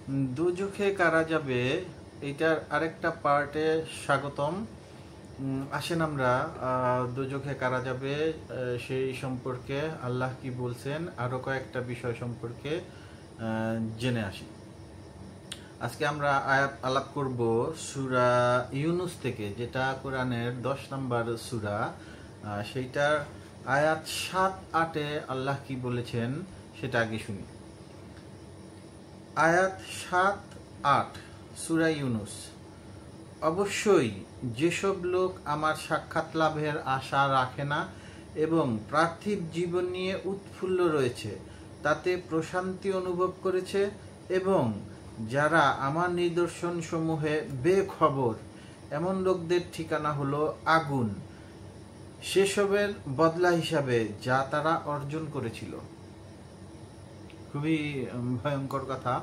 দুজখে কারা যাবে এইটার আরেকটা পার্টে স্বাগতম। আসেন আমরা দুজখে কারা যাবে সেই সম্পর্কে আল্লাহ কি বলছেন আরো কয়েকটা বিষয় সম্পর্কে জেনে আসি। আজকে আমরা আয়াত আলাপ করব সূরা ইউনুস থেকে, যেটা কোরআনের 10 নম্বর সূরা। সেইটার আয়াত 7-8-এ আল্লাহ কি বলেছেন সেটা আগে শুনি। আয়াত 7-8 সূরা ইউনুস। অবশ্যই যেসব লোক আমার সাক্ষাৎ লাভের আশা রাখে না এবং পার্থিব জীবন নিয়ে উৎফুল্ল রয়েছে, তাতে প্রশান্তি অনুভব করেছে, এবং যারা আমার নিদর্শন সমূহে বেখবর, এমন লোকদের ঠিকানা হলো আগুন, সেসবের বদলা হিসাবে যা তারা অর্জন করেছিল। খুবই ভয়ঙ্কর কথা।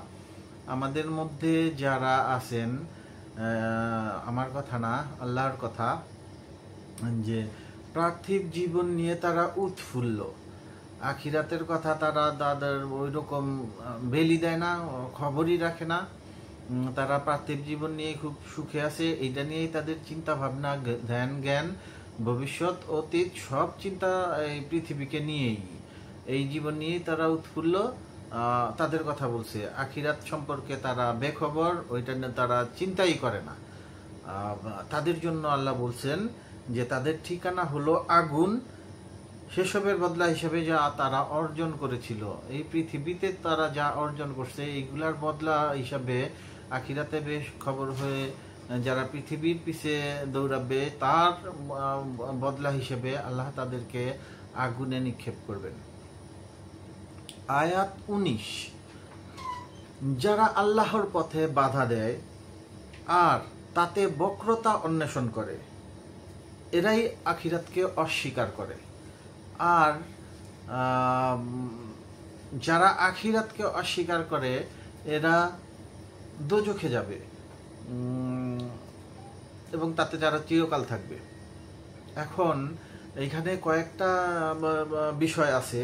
আমাদের মধ্যে যারা আছেন, আমার কথা না, আল্লাহর কথা, যে পার্থিব জীবন নিয়ে তারা উৎফুল্ল, আখিরাতের কথা তারা তাদের ওই রকম বেলি দেয় না, খবরই রাখে না। তারা পার্থিব জীবন নিয়ে খুব সুখে আছে, এইটা নিয়েই তাদের চিন্তা ভাবনা, ধ্যান জ্ঞান, ভবিষ্যৎ অতীত সব চিন্তা এই পৃথিবীকে নিয়েই, এই জীবন নিয়েই তারা উৎফুল্ল। তাদের কথা বলছে। আখিরাত সম্পর্কে তারা বেখবর, ওইটা নিয়ে তারা চিন্তাই করে না। তাদের জন্য আল্লাহ বলছেন যে তাদের ঠিকানা হলো আগুন, সেসবের বদলা হিসেবে যা তারা অর্জন করেছিল। এই পৃথিবীতে তারা যা অর্জন করছে এইগুলার বদলা হিসাবে আখিরাতে বেশ খবর হয়ে যারা পৃথিবীর পিছে দৌড়াবে, তার বদলা হিসেবে আল্লাহ তাদেরকে আগুনে নিক্ষেপ করবেন। আয়াত 19। যারা আল্লাহর পথে বাধা দেয় আর তাতে বক্রতা অন্বেষণ করে, এরাই আখিরাতকে অস্বীকার করে। আর যারা আখিরাতকে অস্বীকার করে এরা দোজখে যাবে এবং তাতে যারা চিরকাল থাকবে। এখন এইখানে কয়েকটা বিষয় আছে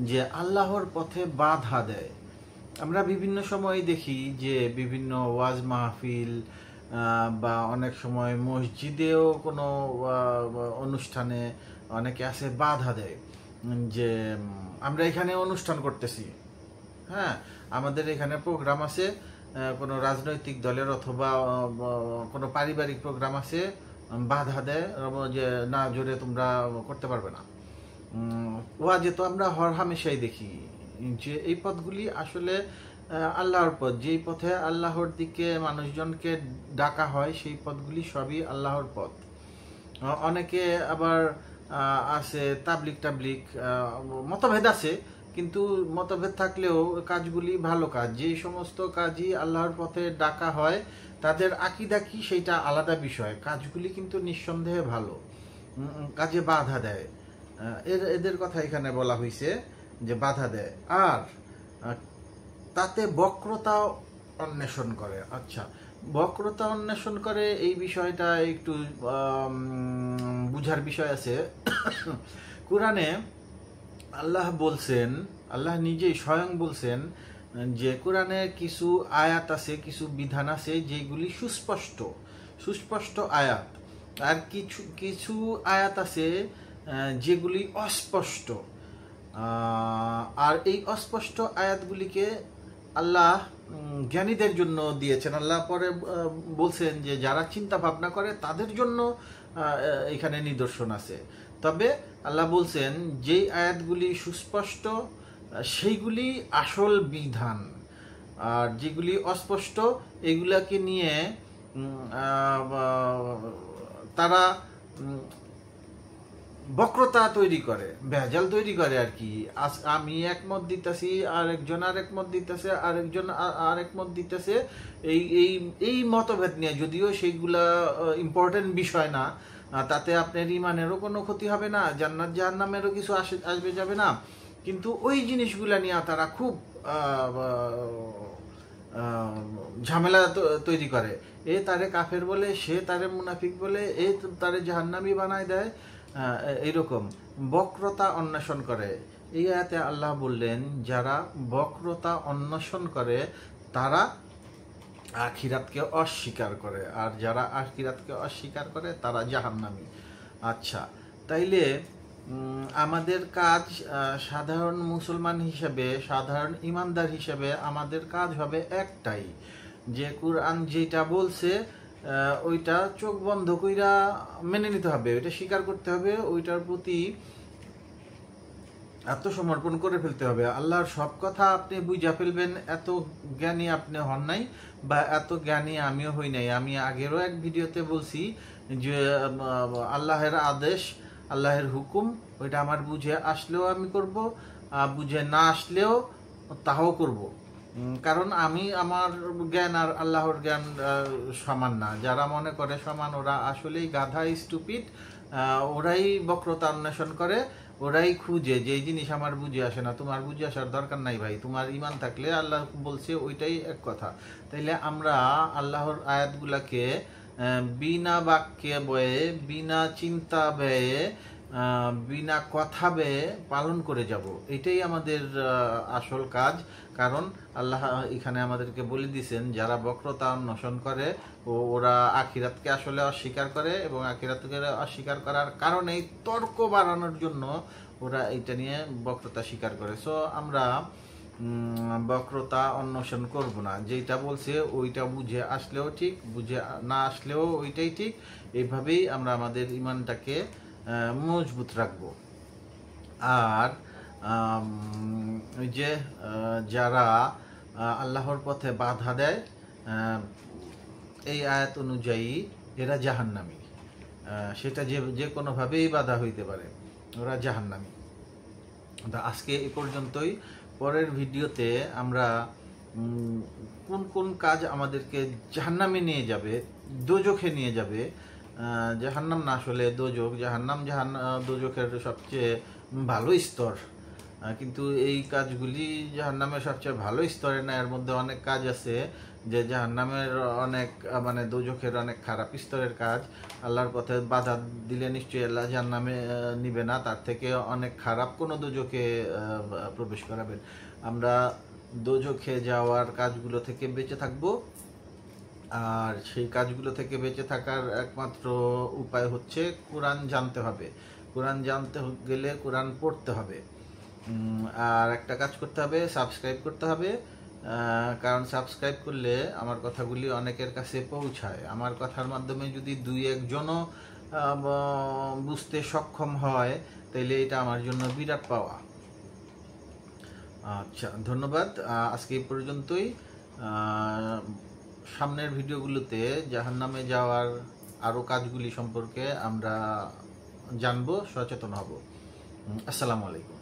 যে আল্লাহর পথে বাধা দেয়। আমরা বিভিন্ন সময় দেখি যে বিভিন্ন ওয়াজ মাহফিল বা অনেক সময় মসজিদেও কোনো অনুষ্ঠানে অনেকে আছে বাধা দেয়, যে আমরা এখানে অনুষ্ঠান করতেছি, হ্যাঁ আমাদের এখানে প্রোগ্রাম আছে, কোনো রাজনৈতিক দলের অথবা কোনো পারিবারিক প্রোগ্রাম আছে, বাধা দেয় যে না, জোরে তোমরা করতে পারবে না। ওয়াজে তো আমরা হরহামেশাই দেখি যে এই পথগুলি আসলে আল্লাহর পথ, যেই পথে আল্লাহর দিকে মানুষজনকে ডাকা হয় সেই পথগুলি সবই আল্লাহর পথ। অনেকে আবার আছে তাবলিক মতভেদ আছে, কিন্তু মতভেদ থাকলেও কাজগুলি ভালো কাজ, যেই সমস্ত কাজই আল্লাহর পথে ডাকা হয় তাদের আকীদা কি সেইটা আলাদা বিষয়, কাজগুলি কিন্তু নিঃসন্দেহে ভালো। কাজে বাধা দেয়, এদের কথা এখানে বলা হয়েছে যে বাধা দেয়, আর তাতে বক্রতা অন্বেষণ করে। আচ্ছা, বক্রতা অন্বেষণ করে এই বিষয়টা একটু বুঝার বিষয় আছে। কোরআনে আল্লাহ বলছেন, আল্লাহ নিজেই স্বয়ং বলছেন যে কোরআনে কিছু আয়াত আছে, কিছু বিধান আছে যেগুলি সুস্পষ্ট সুস্পষ্ট আয়াত, আর কিছু কিছু আয়াত আছে যেগুলি অস্পষ্ট। আর এই অস্পষ্ট আয়াতগুলিকে আল্লাহ জ্ঞানীদের জন্য দিয়েছেন। আল্লাহ পরে বলছেন যে যারা চিন্তা ভাবনা করে তাদের জন্য এখানে নিদর্শন আছে। তবে আল্লাহ বলছেন যেই আয়াতগুলি সুস্পষ্ট সেইগুলি আসল বিধান, আর যেগুলি অস্পষ্ট এগুলাকে নিয়ে তারা বক্রতা তৈরি করে, ভেজাল তৈরি করে আর কি। আমি একমত দিতেছি, আরেকজন আরেক মত দিতেছে, আরেকজন আরেক মত দিতেছে, এই এই এই মতভেদ নিয়ে, যদিও সেইগুলা ইম্পর্টেন্ট বিষয় না, তাতে আপনার ইমানেরও কোনো ক্ষতি হবে না, জান্নাত জাহান্নামেরও কিছু আসবে যাবে না, কিন্তু ওই জিনিসগুলা নিয়ে তারা খুব ঝামেলা তৈরি করে। এ তারে কাফের বলে, সে তারে মুনাফিক বলে, এ তারে জাহান্নামী বানায় দেয়, এইরকম বক্রতা অন্বেষণ করে। এই আয়াতে আল্লাহ বললেন যারা বক্রতা অন্বেষণ করে তারা আখিরাতকে অস্বীকার করে, আর যারা আখিরাতকে অস্বীকার করে তারা জাহান্নামী। আচ্ছা, তাইলে আমাদের কাজ সাধারণ মুসলমান হিসেবে, সাধারণ ইমানদার হিসেবে আমাদের কাজ হবে একটাই, যে কুরআন যেটা বলছে ওইটা চোখ বন্ধ কইরা মেনে নিতে হবে, ওইটা স্বীকার করতে হবে, ওইটার প্রতি আত্মসমর্পণ করে ফেলতে হবে। আল্লাহর সব কথা আপনি বুঝা ফেলবেন, এত জ্ঞানী আপনি হন নাই, বা এত জ্ঞানী আমিও হই নাই। আমি আগেরও এক ভিডিওতে বলছি যে আল্লাহের আদেশ, আল্লাহের হুকুম, ওইটা আমার বুঝে আসলেও আমি করব, বুঝে না আসলেও তাও করব। কারণ আমি, আমার জ্ঞান আর আল্লাহর জ্ঞান সমান না। যারা মনে করে সমান, ওরা আসলেই গাধা, স্টুপিড। ওরাই বক্রতা অন্বেষণ করে, ওরাই খুঁজে যে এই জিনিস আমার বুঝে আসে না। তোমার বুঝে আসার দরকার নাই ভাই, তোমার ইমান থাকলে আল্লাহ বলছে ওইটাই এক কথা। তাইলে আমরা আল্লাহর আয়াতগুলাকে বিনা বাক্যে বয়ে, বিনা চিন্তা ব্যয়ে, বিনা কথা ব্যয়ে পালন করে যাব, এটাই আমাদের আসল কাজ। কারণ আল্লাহ এখানে আমাদেরকে বলে দিয়েছেন, যারা বক্রতা অন্বেষণ করে ওরা আখিরাতকে আসলে অস্বীকার করে, এবং আখিরাতকে অস্বীকার করার কারণেই তর্ক বাড়ানোর জন্য ওরা এটা নিয়ে বক্রতা স্বীকার করে। সো আমরা বক্রতা অন্বেষণ করব না, যেটা বলছে ওইটা বুঝে আসলেও ঠিক, বুঝে না আসলেও ওইটাই ঠিক। এইভাবেই আমরা আমাদের ইমানটাকে মজবুত রাখব। আর ওই যে যারা আল্লাহর পথে বাধা দেয়, এই আয়াত অনুযায়ী এরা জাহান্নামী। সেটা যে কোনোভাবেই বাধা হইতে পারে, ওরা জাহান্নামী। আজকে এ পর্যন্তই। পরের ভিডিওতে আমরা কোন কোন কাজ আমাদেরকে জাহান্নামে নিয়ে যাবে, দোজখে নিয়ে যাবে, জাহান্নাম না আসলে দোজখ, জাহান্নাম দোজখের সবচেয়ে ভালো স্তর, কিন্তু এই কাজগুলি জাহান্নামের সবচেয়ে ভালো স্তরে না। এর মধ্যে অনেক কাজ আছে যে জাহান্নামের অনেক, মানে দোজখের অনেক খারাপ স্তরের কাজ। আল্লাহর পথে বাধা দিলে নিশ্চয়ই আল্লাহ জাহান্নামে নিবে না, তার থেকে অনেক খারাপ কোনো দোজখে প্রবেশ করাবেন। আমরা দোজখে যাওয়ার কাজগুলো থেকে বেঁচে থাকব, আর সেই কাজগুলো থেকে বেঁচে থাকার একমাত্র উপায় হচ্ছে কোরআন জানতে হবে। কোরআন জানতে গেলে কোরআন পড়তে হবে, আর একটা কাজ করতে হবে, সাবস্ক্রাইব করতে হবে। কারণ সাবস্ক্রাইব করলে আমার কথাগুলি অনেকের কাছে পৌঁছায়। আমার কথার মাধ্যমে যদি 2-1 জনও বুঝতে সক্ষম হয়, তাইলে এটা আমার জন্য বিরাট পাওয়া। আচ্ছা, ধন্যবাদ। আজকে এই পর্যন্তই। সামনের ভিডিওগুলোতে জাহান্নামে যাওয়ার আরও কাজগুলি সম্পর্কে আমরা জানবো, সচেতন হব। আসসালামু আলাইকুম।